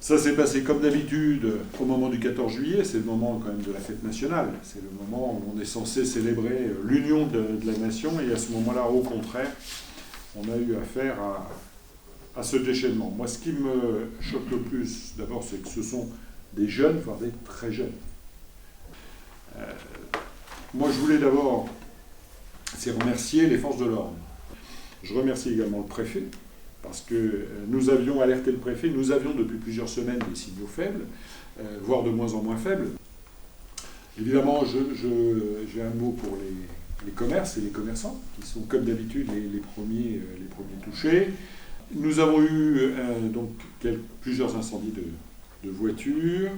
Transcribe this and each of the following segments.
Ça s'est passé comme d'habitude au moment du 14 juillet, c'est le moment quand même de la fête nationale, c'est le moment où on est censé célébrer l'union de la nation, et à ce moment-là, au contraire, on a eu affaire à ce déchaînement. Moi, ce qui me choque le plus, d'abord, c'est que ce sont des jeunes, voire des très jeunes. Moi, je voulais d'abord remercier les forces de l'ordre. Je remercie également le préfet, parce que nous avions alerté le préfet, nous avions depuis plusieurs semaines des signaux faibles, voire de moins en moins faibles. Évidemment, j'ai un mot pour les commerces et les commerçants, qui sont comme d'habitude les premiers touchés. Nous avons eu donc plusieurs incendies de voitures.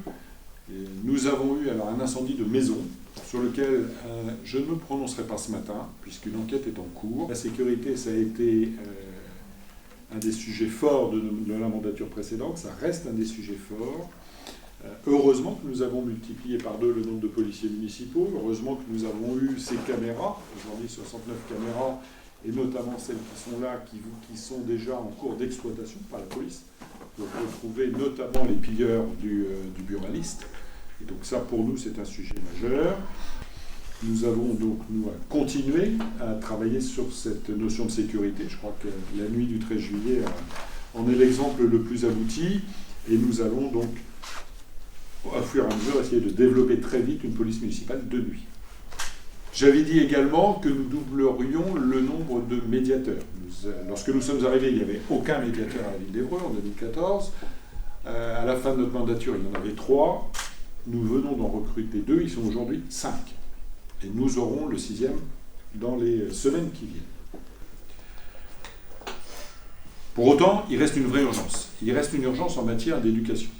Et nous avons eu alors un incendie de maison, sur lequel je ne me prononcerai pas ce matin, puisqu'une enquête est en cours. La sécurité, ça a été un des sujets forts de la mandature précédente, ça reste un des sujets forts. Heureusement que nous avons multiplié par 2 le nombre de policiers municipaux, heureusement que nous avons eu ces caméras, aujourd'hui 69 caméras, et notamment celles qui sont là, qui sont déjà en cours d'exploitation par la police, pour retrouver notamment les pilleurs du buraliste. Et donc ça, pour nous, c'est un sujet majeur. Nous avons donc, continué à travailler sur cette notion de sécurité. Je crois que la nuit du 13 juillet en est l'exemple le plus abouti. Et nous allons donc, au fur et à mesure, essayer de développer très vite une police municipale de nuit. J'avais dit également que nous doublerions le nombre de médiateurs. Lorsque nous sommes arrivés, il n'y avait aucun médiateur à la ville d'Évreux en 2014. À la fin de notre mandature, il y en avait 3. Nous venons d'en recruter 2, ils sont aujourd'hui 5. Et nous aurons le 6e dans les semaines qui viennent. Pour autant, il reste une vraie urgence. Il reste une urgence en matière d'éducation.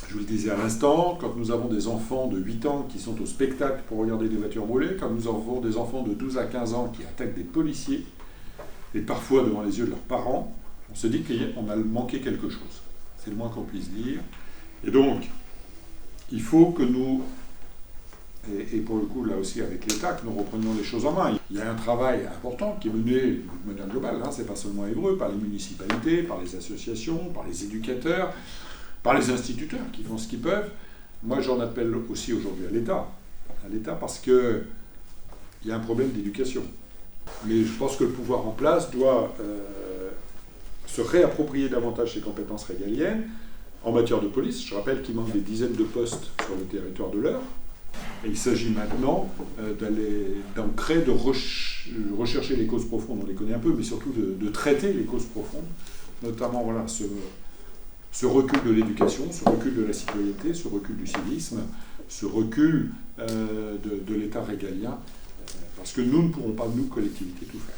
Je vous le disais à l'instant, quand nous avons des enfants de 8 ans qui sont au spectacle pour regarder des voitures brûlées, quand nous avons des enfants de 12 à 15 ans qui attaquent des policiers, et parfois devant les yeux de leurs parents, on se dit qu'on a manqué quelque chose. C'est le moins qu'on puisse dire. Et donc, il faut que nous, et pour le coup là aussi avec l'État, que nous reprenions les choses en main. Il y a un travail important qui est mené de manière globale, c'est pas seulement à Évreux, par les municipalités, par les associations, par les éducateurs, par les instituteurs qui font ce qu'ils peuvent. Moi j'en appelle aussi aujourd'hui à l'État parce qu'il y a un problème d'éducation. Mais je pense que le pouvoir en place doit se réapproprier davantage ses compétences régaliennes. En matière de police, je rappelle qu'il manque des dizaines de postes sur le territoire de l'Eure. Et il s'agit maintenant d'ancrer, de rechercher les causes profondes, on les connaît un peu, mais surtout de traiter les causes profondes, notamment ce recul de l'éducation, ce recul de la citoyenneté, ce recul du civisme, ce recul de l'État régalien, parce que nous ne pourrons pas, nous, collectivités, tout faire.